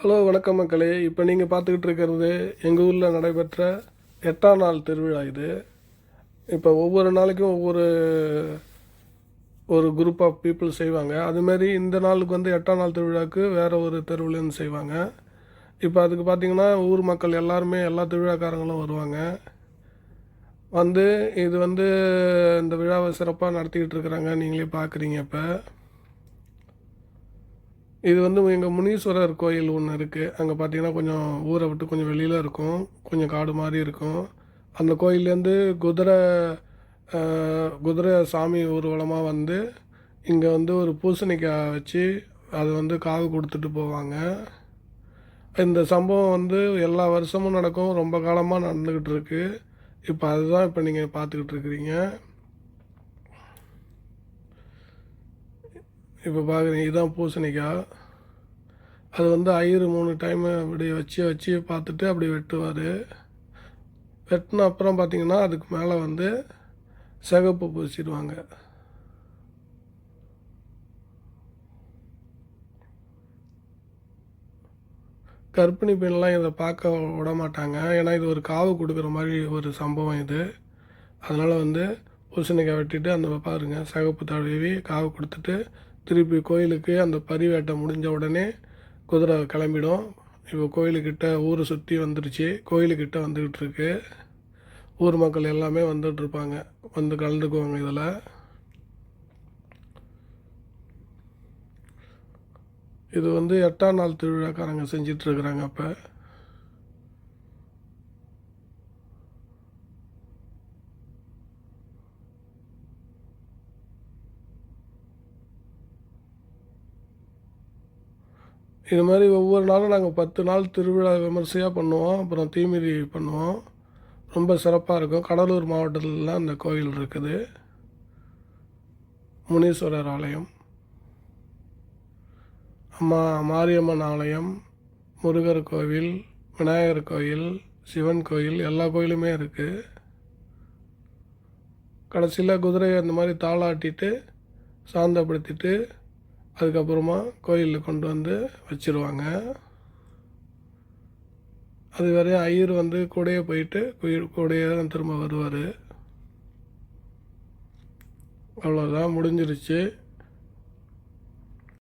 Hello வணக்கம் மக்களே. இப்போ நீங்கள் பார்த்துக்கிட்டு இருக்கிறது எங்கள் ஊரில் நடைபெற்ற 8ஆம் நாள் திருவிழா இது. இப்போ ஒவ்வொரு நாளைக்கும் ஒரு குரூப் ஆஃப் பீப்புள் செய்வாங்க. அதுமாரி இந்த நாளுக்கு 8ஆம் நாள் திருவிழாவுக்கு வேறு ஒரு தெருவுலேருந்து செய்வாங்க. இப்போ அதுக்கு பார்த்திங்கன்னா ஊர் மக்கள் எல்லாருமே எல்லா திருவிழாக்காரங்களும் வருவாங்க. இது இந்த விழாவை சிறப்பாக நடத்திக்கிட்டு இருக்கிறாங்க. நீங்களே பார்க்குறீங்க. இப்போ இது எங்கள் முனீஸ்வரர் கோயில் ஒன்று இருக்குது. அங்கே பார்த்தீங்கன்னா கொஞ்சம் ஊரை விட்டு கொஞ்சம் வெளியில் இருக்கும், கொஞ்சம் காடு மாதிரி இருக்கும். அந்த கோயிலேருந்து குதிரை சாமி ஊர்வலமாக இங்கே ஒரு பூசணிக்காய் வச்சு அது காவு கொடுத்துட்டு போவாங்க. இந்த சம்பவம் எல்லா வருஷமும் நடக்கும், ரொம்ப காலமாக நடந்துக்கிட்டு இருக்கு. இப்போ அதுதான் இப்போ நீங்கள் பார்த்துக்கிட்டு இருக்கிறீங்க. இப்போ பார்க்குறீங்க, இதுதான் பூசணிக்காய். அது ஐயர் 3 டைமு அப்படி வச்சு பார்த்துட்டு அப்படி வெட்டுவார். வெட்டின அப்புறம் பார்த்திங்கன்னா அதுக்கு மேலே சிகப்பு பூசிடுவாங்க. கர்ப்பிணி பெண்லாம் இதை பார்க்க விட மாட்டாங்க. ஏன்னா இது ஒரு காவு கொடுக்குற மாதிரி ஒரு சம்பவம் இது. அதனால் பூசணிக்காய் வெட்டிட்டு அந்த பாருங்கள் சிகப்பு தடவி காவு கொடுத்துட்டு திருப்பி கோயிலுக்கு அந்த பரிவேட்டை முடிஞ்ச உடனே குதிரை கிளம்பிடும். இப்போ கோயிலுக்கிட்ட ஊரை சுற்றி வந்துடுச்சு, கோயிலுக்கிட்ட வந்துக்கிட்டு இருக்கு. ஊர் மக்கள் எல்லாமே வந்துட்டுருப்பாங்க, கலந்துக்குவாங்க. இதில் இது 8ஆம் நாள் திருவிழாக்காரங்க செஞ்சிட்ருக்குறாங்க. அப்போ இது மாதிரி ஒவ்வொரு நாளும் நாங்கள் 10 நாள் திருவிழா விமர்சையாக பண்ணுவோம். அப்புறம் தீமிதி பண்ணுவோம். ரொம்ப சிறப்பாக இருக்கும். கடலூர் மாவட்டத்திலலாம் அந்த கோயில் இருக்குது, முனீஸ்வரர் ஆலயம், மாரியம்மன் ஆலயம், முருகர் கோவில், விநாயகர் கோயில், சிவன் கோயில், எல்லா கோயிலுமே இருக்குது. கடைசியில் குதிரையை அந்த மாதிரி தாளாட்டிட்டு சாந்தப்படுத்திட்டு அதுக்கப்புறமா கோயிலில் கொண்டு வச்சுருவாங்க. அது வரையும் ஐயர் கூடையே போயிட்டு கூடையே திரும்ப வருவார். அவ்வளோதான், முடிஞ்சிருச்சு.